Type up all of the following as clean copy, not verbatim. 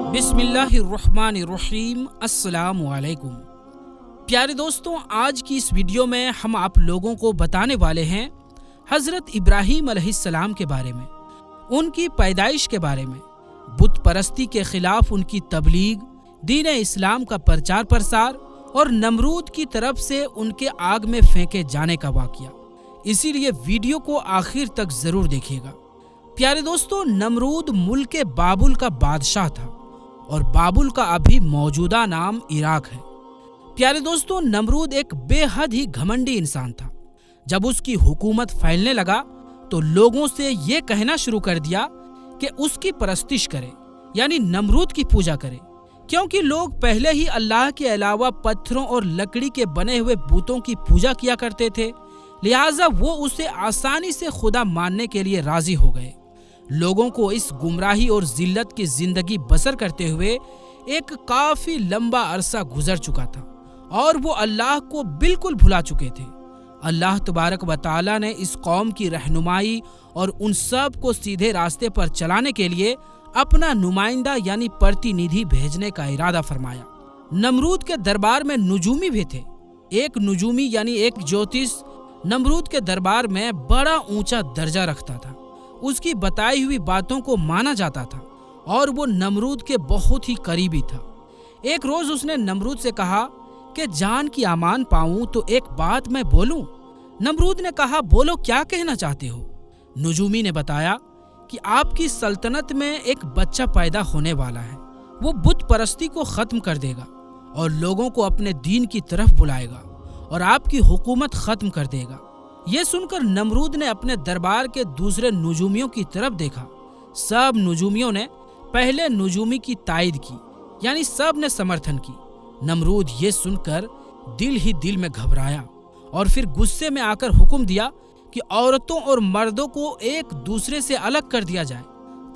बिस्मिल्लाहिर्रहमानिर्रहीम। अस्सलामु अलैकुम। प्यारे दोस्तों, आज की इस वीडियो में हम आप लोगों को बताने वाले हैं हज़रत इब्राहीम अलैहिस्सलाम के बारे में, उनकी पैदाइश के बारे में, बुत परस्ती के खिलाफ उनकी तबलीग, दीन इस्लाम का प्रचार प्रसार और नमरूद की तरफ से उनके आग में फेंके जाने का वाक़या। इसीलिए वीडियो को आखिर तक ज़रूर देखिएगा। प्यारे दोस्तों, नमरूद मुल्क बाबुल का बादशाह था और बाबुल का अभी मौजूदा नाम इराक है। प्यारे दोस्तों, नमरूद एक बेहद ही घमंडी इंसान था। जब उसकी हुकूमत फैलने लगा तो लोगों से ये कहना शुरू कर दिया कि उसकी परस्तिश करें, यानी नमरूद की पूजा करें, क्योंकि लोग पहले ही अल्लाह के अलावा पत्थरों और लकड़ी के बने हुए बूतों की पूजा किया करते थे। लिहाजा वो उसे आसानी से खुदा मानने के लिए राजी हो गए। लोगों को इस गुमराही और जिल्लत की जिंदगी बसर करते हुए एक काफी लंबा अरसा गुजर चुका था और वो अल्लाह को बिल्कुल भुला चुके थे। अल्लाह तबारक व तआला ने इस कौम की रहनुमाई और उन सब को सीधे रास्ते पर चलाने के लिए अपना नुमाइंदा यानी प्रतिनिधि भेजने का इरादा फरमाया। नमरूद के दरबार में नुजूमी भी थे। एक नुजूमी यानी एक ज्योतिष नमरूद के दरबार में बड़ा ऊंचा दर्जा रखता था। उसकी बताई हुई बातों को माना जाता था और वो नमरूद के बहुत ही करीबी था। एक रोज उसने नमरूद से कहा कि जान की अमान पाऊं तो एक बात मैं बोलूं। नमरूद ने कहा, बोलो, क्या कहना चाहते हो? नुजूमी ने बताया कि आपकी सल्तनत में एक बच्चा पैदा होने वाला है। वो बुत परस्ती को खत्म कर देगा और लोगों को अपने दीन की तरफ बुलाएगा और आपकी हुकूमत खत्म कर देगा। ये सुनकर नमरूद ने अपने दरबार के दूसरे नुजूमियों की तरफ देखा। सब नुजूमियों ने पहले नुजूमी की तायद की, यानी सब ने समर्थन की। नमरूद ये सुनकर दिल ही दिल में घबराया और फिर गुस्से में आकर हुक्म दिया कि औरतों और मर्दों को एक दूसरे से अलग कर दिया जाए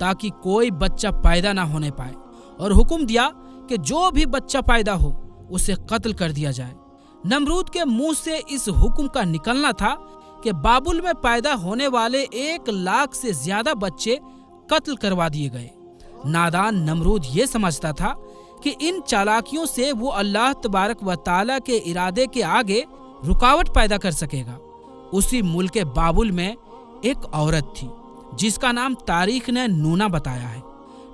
ताकि कोई बच्चा पैदा ना होने पाए, और हुक्म दिया कि जो भी बच्चा पैदा हो उसे कत्ल कर दिया जाए। नमरूद के मुंह से इस हुक्म का निकलना था कि बाबुल में पैदा होने वाले 1 लाख से ज्यादा बच्चे कत्ल करवा दिए गए। नादान नमरूद ये समझता था कि इन चालाकियों से वो अल्लाह तबारक व तआला के इरादे के आगे रुकावट पैदा कर सकेगा। उसी मुल्क बाबुल में एक औरत थी जिसका नाम तारीख ने नूना बताया है।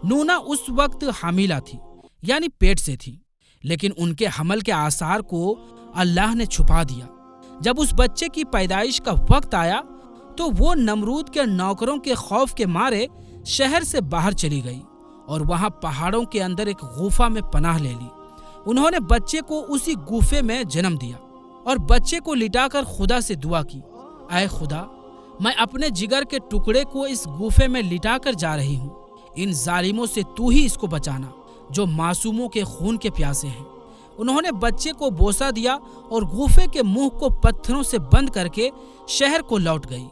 नूना उस वक्त हामिला थी, यानी पेट से थी, लेकिन उनके हमल के आसार को अल्लाह ने छुपा दिया। जब उस बच्चे की पैदाइश का वक्त आया तो वो नमरूद के नौकरों के खौफ के मारे शहर से बाहर चली गई और वहां पहाड़ों के अंदर एक गुफा में पनाह ले ली। उन्होंने बच्चे को उसी गुफे में जन्म दिया और बच्चे को लिटाकर खुदा से दुआ की, ऐ खुदा, मैं अपने जिगर के टुकड़े को इस गुफे में लिटाकर जा रही हूँ। इन जालिमों से तू ही इसको बचाना जो मासूमों के खून के प्यासे हैं। उन्होंने बच्चे को बोसा दिया और गुफे के मुंह को पत्थरों से बंद करके शहर को लौट गई।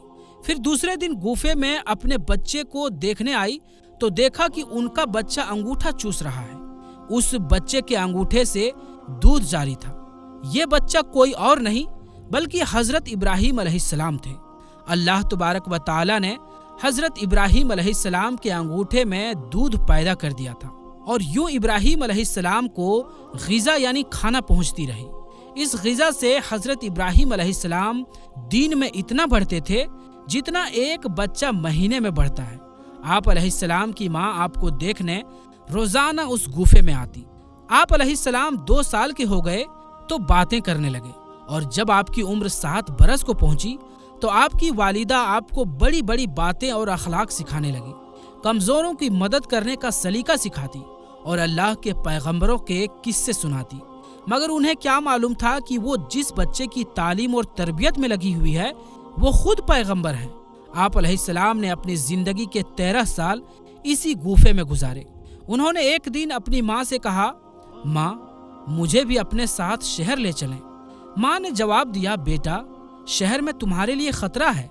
फिर दूसरे दिन गुफे में अपने बच्चे को देखने आई तो देखा कि उनका बच्चा अंगूठा चूस रहा है। उस बच्चे के अंगूठे से दूध जारी था। ये बच्चा कोई और नहीं बल्कि हजरत इब्राहीम अलैहिस्सलाम थे। अल्लाह तबारक व तआला ने हजरत इब्राहीम अलैहिस्सलाम के अंगूठे में दूध पैदा कर दिया था और यूं इब्राहीम अलैहिस्सलाम को ग़िज़ा यानी खाना पहुंचती रही। इस ग़िज़ा से हजरत इब्राहीम अलैहिस्सलाम दीन में इतना बढ़ते थे जितना एक बच्चा महीने में बढ़ता है। आप अलैहिस्सलाम की माँ आपको देखने रोजाना उस गुफे में आती। आप अलैहिस्सलाम 2 साल के हो गए तो बातें करने लगे और जब आपकी उम्र 7 बरस को पहुंची तो आपकी वालिदा आपको बड़ी बड़ी बातें और अखलाक सिखाने लगी। कमजोरों की मदद करने का सलीका सिखाती और अल्लाह के पैगंबरों के किस्से सुनाती। मगर उन्हें क्या मालूम था कि वो जिस बच्चे की तालीम और तरबियत में लगी हुई है वो खुद पैगंबर है। आप अलैहिस्सलाम ने अपनी जिंदगी के 13 साल इसी गुफे में गुजारे। उन्होंने एक दिन अपनी माँ से कहा, माँ, मुझे भी अपने साथ शहर ले चलें। माँ ने जवाब दिया, बेटा, शहर में तुम्हारे लिए खतरा है।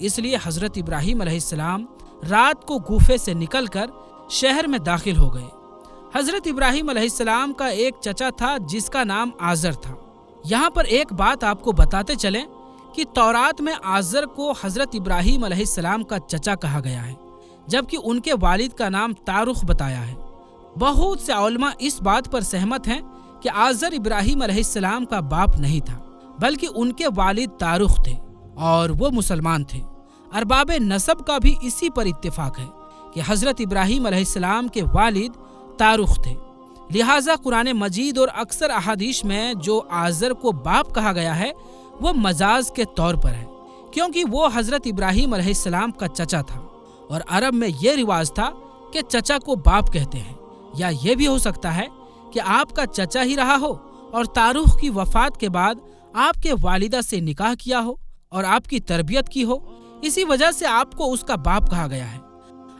इसलिए हजरत इब्राहीम अलैहिस्सलाम रात को गुफे से निकलकर शहर में दाखिल हो गए। हजरत इब्राहीम अलैहिस्सलाम का एक चचा था जिसका नाम आज़र था। यहाँ पर एक बात आपको बताते चलें कि तौरात में आज़र को हजरत इब्राहीम अलैहिस्सलाम का चचा कहा गया है, जबकि उनके वालिद का नाम तारुख बताया है। बहुत से उलमा इस बात पर सहमत हैं कि आज़र इब्राहीम अलैहिस्सलाम का बाप नहीं था, बल्कि उनके वालिद तारुख थे और वो मुसलमान थे। अरबाब नसब का भी इसी पर इत्तेफाक है कि हज़रत इब्राहीम अलैहिस्सलाम के वालिद तारुख थे। लिहाजा कुरान मजीद और अक्सर अहादीस में जो आज़र को बाप कहा गया है वो मजाज के तौर पर है, क्योंकि वो हज़रत इब्राहीम अलैहिस्सलाम का चचा था और अरब में ये रिवाज था कि चचा को बाप कहते हैं। या ये भी हो सकता है कि आपका चचा ही रहा हो और तारुख की वफात के बाद आपके वालिदा से निकाह किया हो और आपकी तरबियत की हो, इसी वजह से आपको उसका बाप कहा गया है।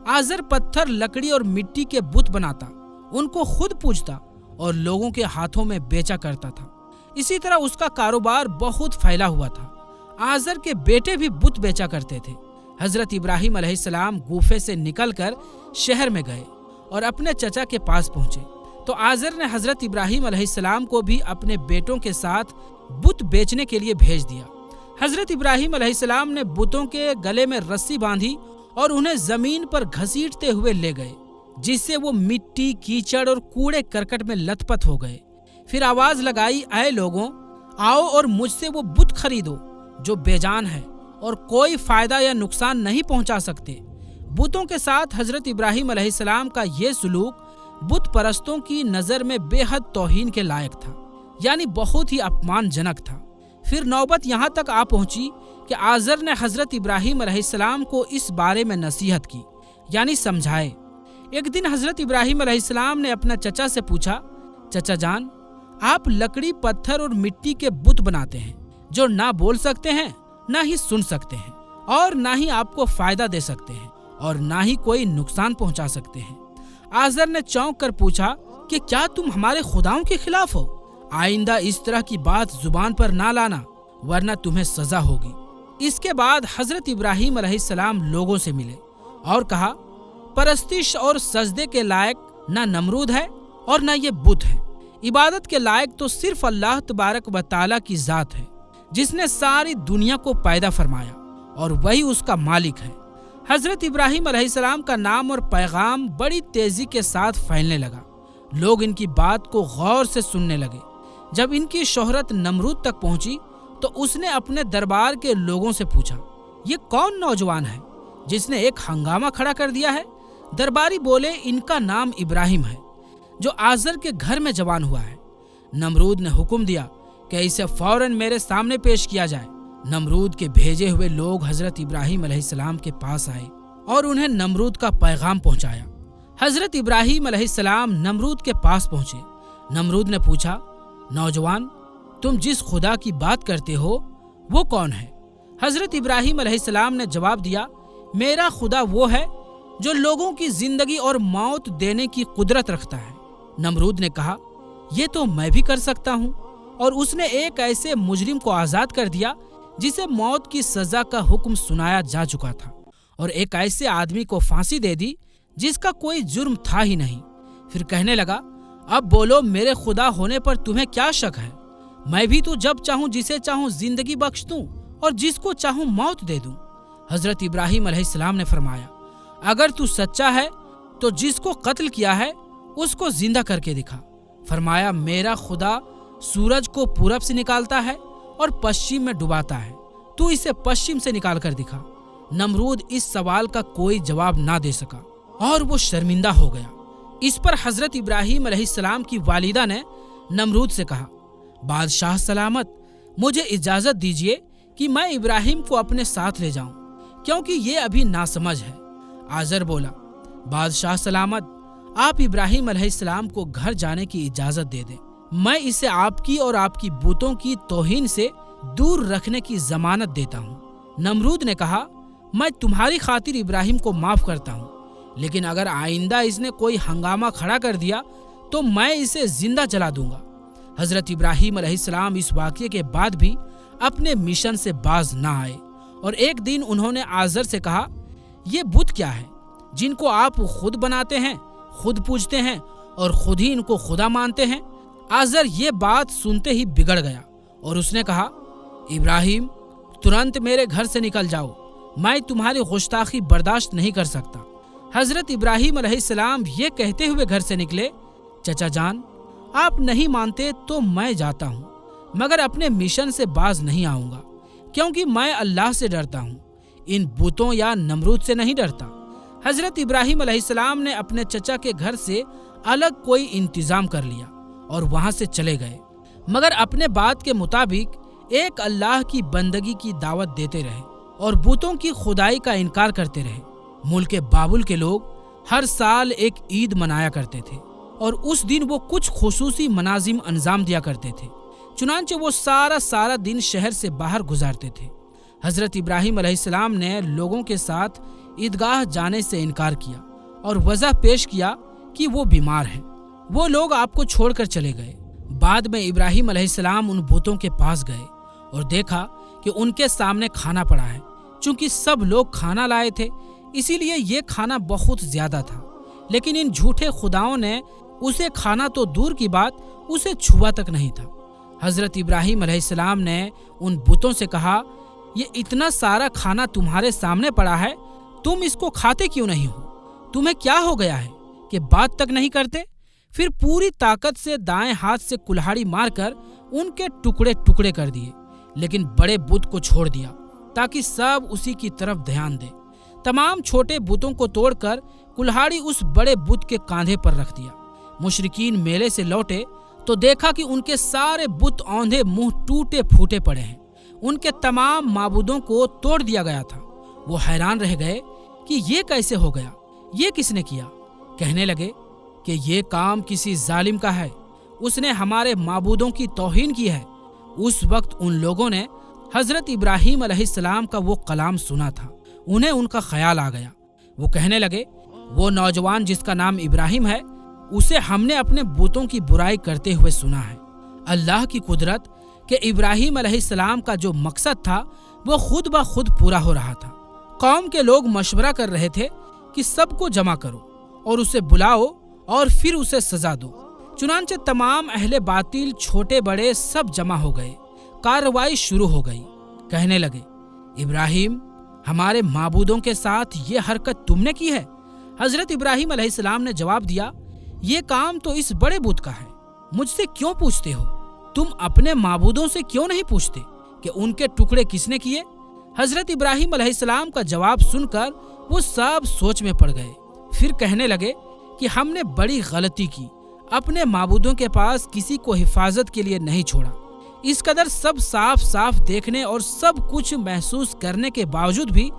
आज़र पत्थर, लकड़ी और मिट्टी के बुत बनाता, उनको खुद पूजता और लोगों के हाथों में बेचा करता था। इसी तरह उसका कारोबार बहुत फैला हुआ था। आज़र के बेटे भी बुत बेचा करते थे। हज़रत इब्राहीम अलैहिस्सलाम गूफे से निकलकर शहर में गए और अपने चचा के पास पहुंचे तो आज़र ने हज़रत इब्राहीम अलैहिस्सलाम को भी अपने बेटों के साथ बुत बेचने के लिए भेज दिया। हज़रत इब्राहीम अलैहिस्सलाम ने बुतों के गले में रस्सी बांधी और उन्हें जमीन पर घसीटते हुए ले गए, जिससे वो मिट्टी, कीचड़ और कूड़े करकट में लथपथ हो गए। फिर आवाज लगाई, ऐ लोगों, आओ और मुझसे वो बुत खरीदो जो बेजान है और कोई फायदा या नुकसान नहीं पहुंचा सकते। बुतों के साथ हज़रत इब्राहीम अलैहिस्सलाम का ये सुलूक बुत परस्तों की नज़र में बेहद तौहीन के लायक था, यानी बहुत ही अपमानजनक था। फिर नौबत यहाँ तक आ पहुंची कि आज़र ने हज़रत इब्राहीम अलैहिस्सलाम को इस बारे में नसीहत की, यानी समझाए। एक दिन हज़रत इब्राहीम अलैहिस्सलाम ने अपना चचा से पूछा, चचा जान, आप लकड़ी, पत्थर और मिट्टी के बुत बनाते हैं जो ना बोल सकते हैं, ना ही सुन सकते हैं और ना ही आपको फायदा दे सकते हैं और ना ही कोई नुकसान पहुंचा सकते हैं। आज़र ने चौंक कर पूछा कि क्या तुम हमारे खुदाओं के खिलाफ हो? आइंदा इस तरह की बात जुबान पर ना लाना, वरना तुम्हें सजा होगी। इसके बाद हज़रत इब्राहीम अलैहिस्सलाम लोगों से मिले और कहा, परस्तिश और सजदे के लायक ना नमरूद है और ना ये बुत है। इबादत के लायक तो सिर्फ अल्लाह तबारक व तआला की जात है, जिसने सारी दुनिया को पैदा फरमाया और वही उसका मालिक है। हज़रत इब्राहीम अलैहिस्सलाम का नाम और पैगाम बड़ी तेजी के साथ फैलने लगा। लोग इनकी बात को गौर से सुनने लगे। जब इनकी शोहरत नमरूद तक पहुंची तो उसने अपने दरबार के लोगों से पूछा, ये कौन नौजवान है जिसने एक हंगामा खड़ा कर दिया है? दरबारी बोले, इनका नाम इब्राहिम है, जो आज़र के घर में जवान हुआ है। नमरूद ने हुक्म दिया कि इसे फौरन मेरे सामने पेश किया जाए। नमरूद के भेजे हुए लोग हज़रत इब्राहीम अलैहिस्सलाम के पास आए और उन्हें नमरूद का पैगाम पहुंचाया। हज़रत इब्राहीम अलैहिस्सलाम नमरूद के पास पहुंचे। नमरूद ने पूछा, नौजवान, तुम जिस खुदा की बात करते हो वो कौन है? हज़रत इब्राहीम अलैहिस्सलाम ने जवाब दिया, मेरा खुदा वो है जो लोगों की जिंदगी और मौत देने की कुदरत रखता है। नमरूद ने कहा, ये तो मैं भी कर सकता हूँ। और उसने एक ऐसे मुजरिम को आज़ाद कर दिया जिसे मौत की सजा का हुक्म सुनाया जा चुका था, और एक ऐसे आदमी को फांसी दे दी जिसका कोई जुर्म था ही नहीं। फिर कहने लगा, अब बोलो, मेरे खुदा होने पर तुम्हें क्या शक है? मैं भी तो जब चाहूं जिसे चाहूं जिंदगी बख्श दूं और जिसको चाहूं मौत दे दूं। हज़रत इब्राहीम अलैहिस्सलाम ने फरमाया, अगर तू सच्चा है तो जिसको कत्ल किया है उसको जिंदा करके दिखा। फरमाया, मेरा खुदा सूरज को पूरब से निकालता है और पश्चिम में डुबाता है, तू इसे पश्चिम से निकाल कर दिखा। नमरूद इस सवाल का कोई जवाब ना दे सका और वो शर्मिंदा हो गया। इस पर हज़रत इब्राहीम अलैहिस्सलाम की वालिदा ने नमरूद से कहा, बादशाह सलामत, मुझे इजाज़त दीजिए कि मैं इब्राहीम को अपने साथ ले जाऊं, क्योंकि ये अभी नासमझ है। आज़र बोला, बादशाह सलामत, आप इब्राहीम अलैहिस्सलाम को घर जाने की इजाज़त दे दें। मैं इसे आपकी और आपकी बुतों की तौहीन से दूर रखने की जमानत देता हूँ। नमरूद ने कहा, मैं तुम्हारी खातिर इब्राहीम को माफ़ करता हूँ, लेकिन अगर आइंदा इसने कोई हंगामा खड़ा कर दिया तो मैं इसे जिंदा जला दूंगा। हज़रत इब्राहीम अलैहिस्सलाम इस वाक़ये के बाद भी अपने मिशन से बाज ना आए और एक दिन उन्होंने आज़र से कहा, ये बुत क्या है जिनको आप खुद बनाते हैं, खुद पूजते हैं और खुद ही इनको खुदा मानते हैं? आज़र ये बात सुनते ही बिगड़ गया और उसने कहा, इब्राहीम, तुरंत मेरे घर से निकल जाओ, मैं तुम्हारी गुस्ताखी बर्दाश्त नहीं कर सकता। حضرت ابراہیم علیہ السلام یہ کہتے ہوئے گھر سے نکلے، چچا جان آپ نہیں مانتے تو میں جاتا ہوں، مگر اپنے مشن سے باز نہیں آؤں گا، کیونکہ میں اللہ سے ڈرتا ہوں، ان بتوں یا نمرود سے نہیں ڈرتا۔ حضرت ابراہیم علیہ السلام نے اپنے چچا کے گھر سے الگ کوئی انتظام کر لیا اور وہاں سے چلے گئے، مگر اپنے بات کے مطابق ایک اللہ کی بندگی کی دعوت دیتے رہے اور بتوں کی خدائی کا انکار کرتے رہے۔ ملک بابل کے لوگ ہر سال ایک عید منایا کرتے تھے اور اس دن وہ کچھ خصوصی مناظم انجام دیا کرتے تھے، چنانچہ وہ سارا دن شہر سے باہر گزارتے تھے۔ حضرت ابراہیم علیہ السلام نے لوگوں کے ساتھ عیدگاہ جانے سے انکار کیا اور وضع پیش کیا کہ وہ بیمار ہیں۔ وہ لوگ آپ کو چھوڑ کر چلے گئے۔ بعد میں ابراہیم علیہ السلام ان بتوں کے پاس گئے اور دیکھا کہ ان کے سامنے کھانا پڑا ہے۔ چونکہ سب لوگ کھانا لائے تھے، اسی لیے یہ کھانا بہت زیادہ تھا، لیکن ان جھوٹے خداؤں نے اسے کھانا تو دور کی بات اسے چھوا تک نہیں تھا۔ حضرت ابراہیم علیہ السلام نے ان بتوں سے کہا، یہ اتنا سارا کھانا تمہارے سامنے پڑا ہے، تم اس کو کھاتے کیوں نہیں ہو؟ تمہیں کیا ہو گیا ہے کہ بات تک نہیں کرتے؟ پھر پوری طاقت سے دائیں ہاتھ سے کلہاڑی مار کر ان کے ٹکڑے ٹکڑے کر دیے، لیکن بڑے بت کو چھوڑ دیا تاکہ سب اسی کی طرف دھیان دے۔ تمام چھوٹے بتوں کو توڑ کر کلہاڑی اس بڑے بت کے کاندھے پر رکھ دیا۔ مشرکین میلے سے لوٹے تو دیکھا کہ ان کے سارے بت اوندھے منہ ٹوٹے پھوٹے پڑے ہیں، ان کے تمام معبودوں کو توڑ دیا گیا تھا۔ وہ حیران رہ گئے کہ یہ کیسے ہو گیا، یہ کس نے کیا؟ کہنے لگے کہ یہ کام کسی ظالم کا ہے، اس نے ہمارے معبودوں کی توہین کی ہے۔ اس وقت ان لوگوں نے حضرت ابراہیم علیہ السلام کا وہ کلام سنا تھا، انہیں ان کا خیال آ گیا۔ وہ کہنے لگے، وہ نوجوان جس کا نام ابراہیم ہے، اسے ہم نے اپنے بتوں کی برائی کرتے ہوئے سنا ہے۔ اللہ کی قدرت کہ ابراہیم علیہ السلام کا جو مقصد تھا وہ خود بخود پورا ہو رہا تھا۔ قوم کے لوگ مشورہ کر رہے تھے کہ سب کو جمع کرو اور اسے بلاؤ اور پھر اسے سزا دو۔ چنانچہ تمام اہل باطل چھوٹے بڑے سب جمع ہو گئے۔ کارروائی شروع ہو گئی۔ کہنے لگے، ابراہیم، ہمارے معبودوں کے ساتھ یہ حرکت تم نے کی ہے؟ حضرت ابراہیم علیہ السلام نے جواب دیا، یہ کام تو اس بڑے بت کا ہے، مجھ سے کیوں پوچھتے ہو؟ تم اپنے معبودوں سے کیوں نہیں پوچھتے کہ ان کے ٹکڑے کس نے کیے؟ حضرت ابراہیم علیہ السلام کا جواب سن کر وہ سب سوچ میں پڑ گئے۔ پھر کہنے لگے کہ ہم نے بڑی غلطی کی، اپنے معبودوں کے پاس کسی کو حفاظت کے لیے نہیں چھوڑا۔ اس قدر سب صاف دیکھنے اور سب کچھ محسوس کرنے کے باوجود بھی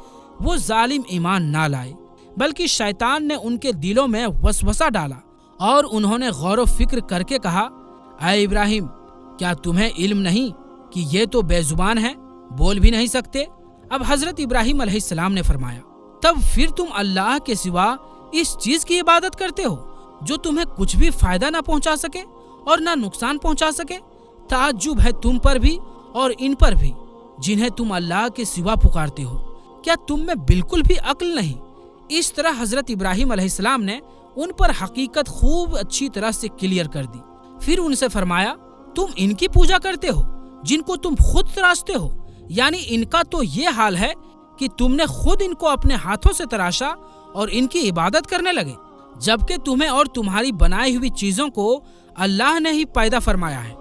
وہ ظالم ایمان نہ لائے، بلکہ شیطان نے ان کے دلوں میں وسوسہ ڈالا اور انہوں نے غور و فکر کر کے کہا، اے ابراہیم، کیا تمہیں علم نہیں کہ یہ تو بے زبان ہیں، بول بھی نہیں سکتے؟ اب حضرت ابراہیم علیہ السلام نے فرمایا، تب پھر تم اللہ کے سوا اس چیز کی عبادت کرتے ہو جو تمہیں کچھ بھی فائدہ نہ پہنچا سکے اور نہ نقصان پہنچا سکے؟ تعجب ہے تم پر بھی اور ان پر بھی جنہیں تم اللہ کے سوا پکارتے ہو۔ کیا تم میں بالکل بھی عقل نہیں؟ اس طرح حضرت ابراہیم علیہ السلام نے ان پر حقیقت خوب اچھی طرح سے کلیئر کر دی۔ پھر ان سے فرمایا، تم ان کی پوجا کرتے ہو جن کو تم خود تراشتے ہو، یعنی ان کا تو یہ حال ہے کہ تم نے خود ان کو اپنے ہاتھوں سے تراشا اور ان کی عبادت کرنے لگے، جبکہ تمہیں اور تمہاری بنائی ہوئی چیزوں کو اللہ نے ہی پیدا فرمایا ہے۔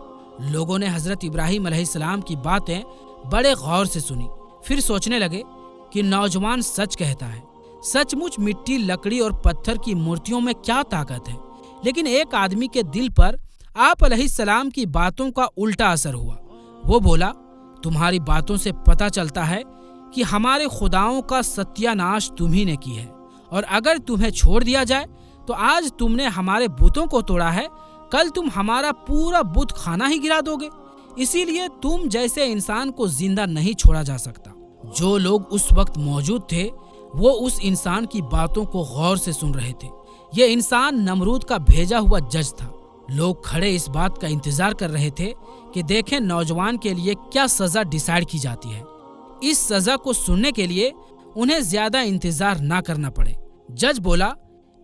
لوگوں نے حضرت ابراہیم علیہ السلام کی باتیں بڑے غور سے سنی، پھر سوچنے لگے کہ نوجوان سچ کہتا ہے، سچ مچ مٹی، لکڑی اور پتھر کی مورتیوں میں کیا طاقت ہے؟ لیکن ایک آدمی کے دل پر آپ علیہ السلام کی باتوں کا الٹا اثر ہوا۔ وہ بولا، تمہاری باتوں سے پتہ چلتا ہے کہ ہمارے خداؤں کا ستیہ ناش تمہیں نے کی ہے، اور اگر تمہیں چھوڑ دیا جائے تو آج تم نے ہمارے بتوں کو توڑا ہے، کل تم ہمارا پورا بت خانہ ہی گرا دو گے۔ اسی لیے تم جیسے انسان کو زندہ نہیں چھوڑا جا سکتا۔ جو لوگ اس وقت موجود تھے وہ اس انسان کی باتوں کو غور سے سن رہے تھے۔ یہ انسان نمرود کا بھیجا ہوا جج تھا۔ لوگ کھڑے اس بات کا انتظار کر رہے تھے کہ دیکھیں نوجوان کے لیے کیا سزا ڈیسائیڈ کی جاتی ہے۔ اس سزا کو سننے کے لیے انہیں زیادہ انتظار نہ کرنا پڑے۔ جج بولا،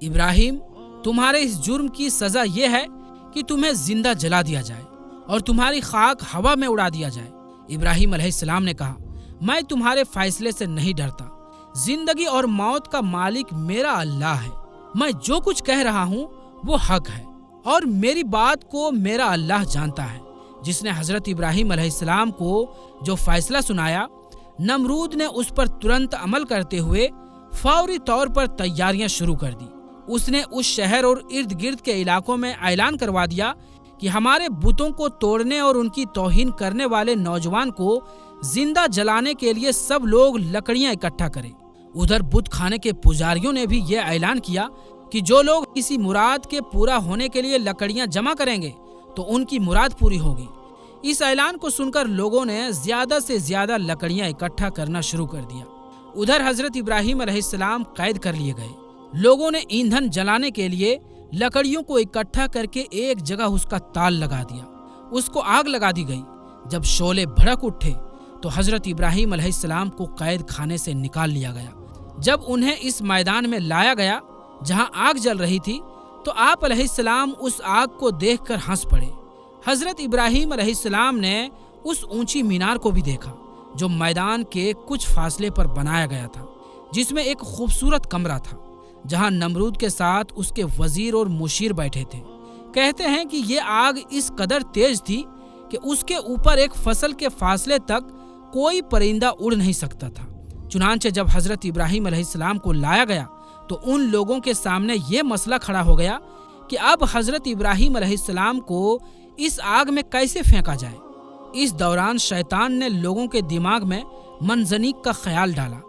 ابراہیم، تمہارے اس جرم کی سزا یہ ہے کہ تمہیں زندہ جلا دیا جائے اور تمہاری خاک ہوا میں اڑا دیا جائے۔ ابراہیم علیہ السلام نے کہا، میں تمہارے فیصلے سے نہیں ڈرتا، जिंदगी और मौत का मालिक मेरा अल्लाह है। मैं जो कुछ कह रहा हूँ वो हक है और मेरी बात को मेरा अल्लाह जानता है। जिसने हजरत इब्राहीम अलैहिस्सलाम को जो फैसला सुनाया, नमरूद ने उस पर तुरंत अमल करते हुए फौरी तौर पर तैयारियां शुरू कर दी। उसने उस शहर और इर्द गिर्द के इलाकों में ऐलान करवा दिया कि हमारे बुतों को तोड़ने और उनकी तौहीन करने वाले नौजवान को जिंदा जलाने के लिए सब लोग लकड़ियां इकट्ठा करें। उधर बुत खाने के पुजारियों ने भी यह ऐलान किया कि जो लोग किसी मुराद के पूरा होने के लिए लकड़ियां जमा करेंगे तो उनकी मुराद पूरी होगी। इस ऐलान को सुनकर लोगों ने ज्यादा से ज्यादा लकड़ियां इकट्ठा करना शुरू कर दिया। उधर हजरत इब्राहीम अलैहिस्सलाम कैद कर लिए गए। लोगों ने ईंधन जलाने के लिए लकड़ियों को इकट्ठा करके एक जगह उसका ताल लगा दिया। उसको आग लगा दी गई। जब शोले भड़क उठे तो हजरत इब्राहीम अलैहिस्सलाम को कैद खाने से निकाल लिया गया। जब उन्हें इस मैदान में लाया गया जहां आग जल रही थी तो आप अलैहिस्सलाम उस आग को देखकर हंस पड़े। हजरत इब्राहीम अलैहिस्सलाम ने उस ऊंची मीनार को भी देखा जो मैदान के कुछ फासले पर बनाया गया था, जिसमें एक खूबसूरत कमरा था जहां नमरूद के साथ उसके वजीर और मुशीर बैठे थे। कहते हैं कि ये आग इस कदर तेज थी कि उसके ऊपर एक फसल के फासले तक कोई परिंदा उड़ नहीं सकता था। चुनांचे जब हजरत इब्राहीम अलैहिस्सलाम को लाया गया तो उन लोगों के सामने ये मसला खड़ा हो गया कि अब हजरत इब्राहीम अलैहिस्सलाम को इस आग में कैसे फेंका जाए। इस दौरान शैतान ने लोगों के दिमाग में मंजनीक का ख्याल डाला।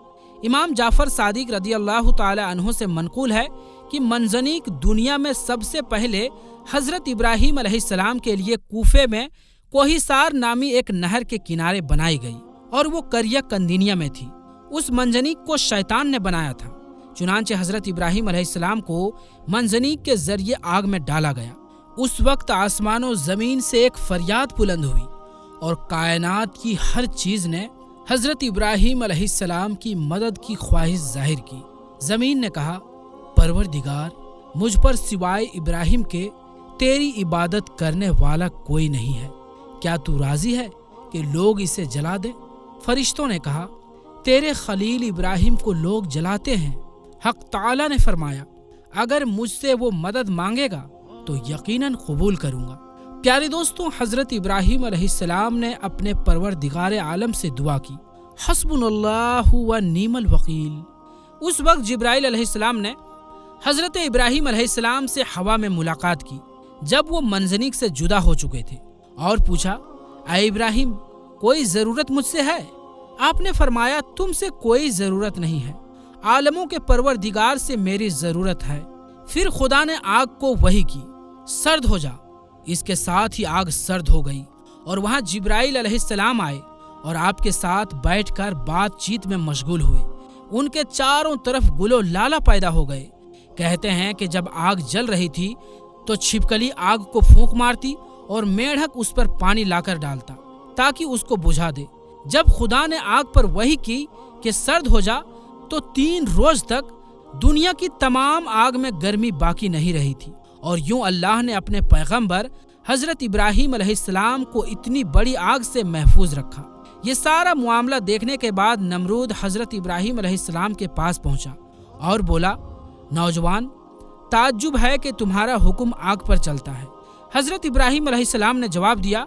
इमाम जाफर सादिक रदियल्लाहु ताला अन्हु से मनकूल है कि मंजनीक दुनिया में सबसे पहले हजरत इब्राहीम अलैहिस्सलाम के लिए कूफे में कोहिसार नामी एक नहर के किनारे बनाई गई और वो करिया कंदिनिया में थी। उस मंजनीक को शैतान ने बनाया था। चुनांचे हजरत इब्राहीम अलैहिस्सलाम को मंजनीक के जरिए आग में डाला गया। उस वक्त आसमानों जमीन से एक फरियाद बुलंद हुई और कायनात की हर चीज ने हजरत इब्राहीम अलैहिस्सलाम की मदद की ख्वाहिश जाहिर की। जमीन ने कहा, परवरदिगार, मुझ पर सिवाय इब्राहीम के तेरी इबादत करने वाला कोई नहीं है। क्या तू राजी है कि लोग इसे जला दें? फरिश्तों ने कहा, तेरे खलील इब्राहीम को लोग जलाते हैं। हक ताला ने फरमाया, अगर मुझसे वो मदद मांगेगा तो यकीनन कबूल करूंगा। प्यारे दोस्तों, हजरत इब्राहीम अलैहिस्सलाम ने अपने परवरदिगार आलम से दुआ की, हस्बुनल्लाहु व निअमल वकील। उस वक्त जिब्राइल अलैहिस्सलाम ने हजरत इब्राहीम अलैहिस्सलाम से हवा में मुलाकात की जब वो मंजनीक से जुदा हो चुके थे और पूछा, ऐ इब्राहीम, कोई जरूरत मुझसे है? आपने फरमाया, तुमसे कोई जरूरत नहीं है, आलमों के परवरदिगार से मेरी जरूरत है। फिर खुदा ने आग को वही की, सर्द हो जा। इसके साथ ही आग सर्द हो गई और वहां जिब्राइल अलैहिस्सलाम आए और आपके साथ बैठकर बातचीत में मशगूल हुए। उनके चारों तरफ गुलो लाला पैदा हो गए। कहते हैं कि जब आग जल रही थी तो छिपकली आग को फूंक मारती और मेढक उस पर पानी लाकर डालता ताकि उसको बुझा दे। जब खुदा ने आग पर वही की कि सर्द हो जा तो 3 रोज तक दुनिया की तमाम आग में गर्मी बाकी नहीं रही थी। और यूं अल्लाह ने अपने पैगंबर हजरत इब्राहीम अलैहिस्सलाम को इतनी बड़ी आग से महफूज रखा। ये सारा मामला देखने के बाद नमरूद हजरत इब्राहीम अलैहिस्सलाम के पास पहुंचा और बोला, नौजवान, ताज्जुब है कि तुम्हारा हुक्म आग पर चलता है। हजरत इब्राहीम अलैहिस्सलाम ने जवाब दिया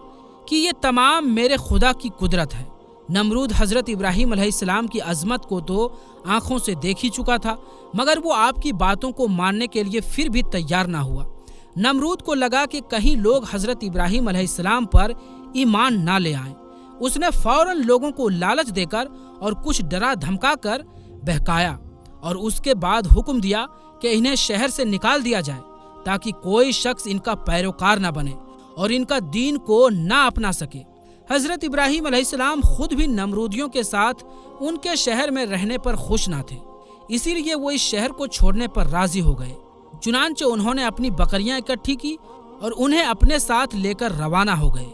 कि ये तमाम मेरे खुदा की कुदरत है। नमरूद हजरत इब्राहीम अलैहिस्सलाम की अजमत को तो आंखों से देख ही चुका था, मगर वो आपकी बातों को मानने के लिए फिर भी तैयार ना हुआ। नमरूद को लगा कि कहीं लोग हजरत इब्राहीम अलैहिस्सलाम पर ईमान ना ले आएं। उसने फौरन लोगों को लालच देकर और कुछ डरा धमका कर बहकाया और उसके बाद हुक्म दिया कि इन्हें शहर से निकाल दिया जाए ताकि कोई शख्स इनका पैरोकार न बने और इनका दीन को ना अपना सके। हजरत इब्राहीम अलैहिस्सलाम खुद भी नमरूदियों के साथ उनके शहर में रहने पर खुश ना थे, इसीलिए वो इस शहर को छोड़ने पर राजी हो गए। चुनांचे उन्होंने अपनी बकरियां इकट्ठी की और उन्हें अपने साथ लेकर रवाना हो गए।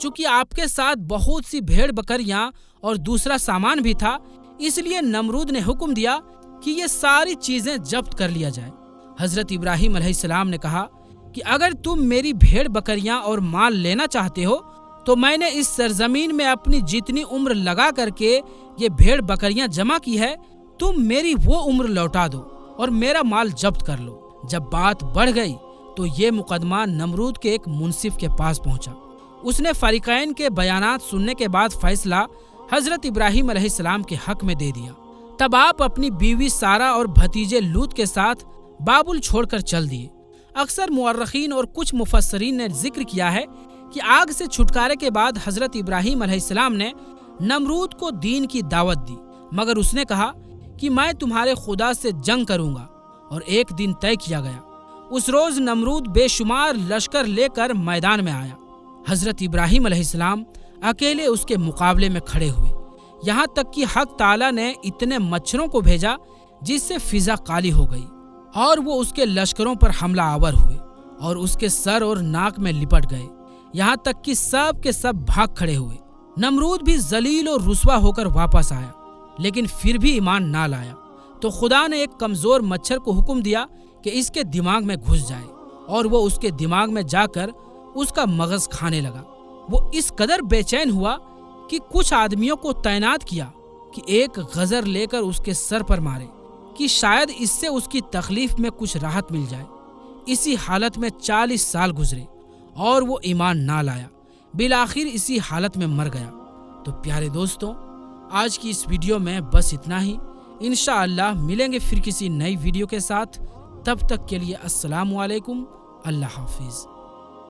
चूंकि आपके साथ बहुत सी भेड़ बकरियां और दूसरा सामान भी था, इसलिए नमरूद ने हुक्म दिया कि ये सारी चीजें जब्त कर लिया जाए। हजरत इब्राहीम अलैहिस्सलाम ने कहा कि अगर तुम मेरी भेड़ बकरियां और माल लेना चाहते हो तो मैंने इस सरजमीन में अपनी जितनी उम्र लगा करके ये भेड़ बकरियां जमा की है तुम मेरी वो उम्र लौटा दो और मेरा माल जब्त कर लो। जब बात बढ़ गई तो ये मुकदमा नमरूद के एक मुंसिफ के पास पहुंचा। उसने फरीकैन के बयानात सुनने के बाद फैसला हजरत इब्राहीम अलैहिस्सलाम के हक में दे दिया। तब आप अपनी बीवी सारा और भतीजे लूत के साथ बाबुल छोड़कर चल दिए। अक्सर मुअर्रिखीन और कुछ मुफस्सरीन ने जिक्र किया है कि आग से छुटकारे के बाद हजरत इब्राहीम अलैहिस्सलाम ने नमरूद को दीन की दावत दी, मगर उसने कहा कि मैं तुम्हारे खुदा से जंग करूंगा, और एक दिन तय किया गया। उस रोज नमरूद बेशुमार लश्कर लेकर मैदान में आया। हजरत इब्राहीम अलैहिस्सलाम अकेले उसके मुकाबले में खड़े हुए, यहाँ तक कि हक ताला ने इतने मच्छरों को भेजा जिससे फिजा काली हो गई और वो उसके लश्करों पर हमला आवर हुए और उसके सर और नाक में लिपट गए, यहाँ तक कि सब के सब भाग खड़े हुए। नमरूद भी जलील और रुस्वा होकर वापस आया, लेकिन फिर भी ईमान ना लाया। तो खुदा ने एक कमजोर मच्छर को हुक्म दिया कि इसके दिमाग में घुस जाए, और वो उसके दिमाग में जाकर उसका मगज खाने लगा। वो इस कदर बेचैन हुआ कि कुछ आदमियों को तैनात किया कि एक गजर लेकर उसके सर पर मारे कि शायद इससे उसकी तकलीफ में कुछ राहत मिल जाए। इसी हालत में 40 साल गुजरे और वो ईमान ना लाया, बिलाखिर इसी हालत में मर गया। तो प्यारे दोस्तों, आज की इस वीडियो में बस इतना ही। इंशाअल्लाह मिलेंगे फिर किसी नई वीडियो के साथ। तब तक के लिए अस्सलामु अलैकुम, अल्लाह हाफिज।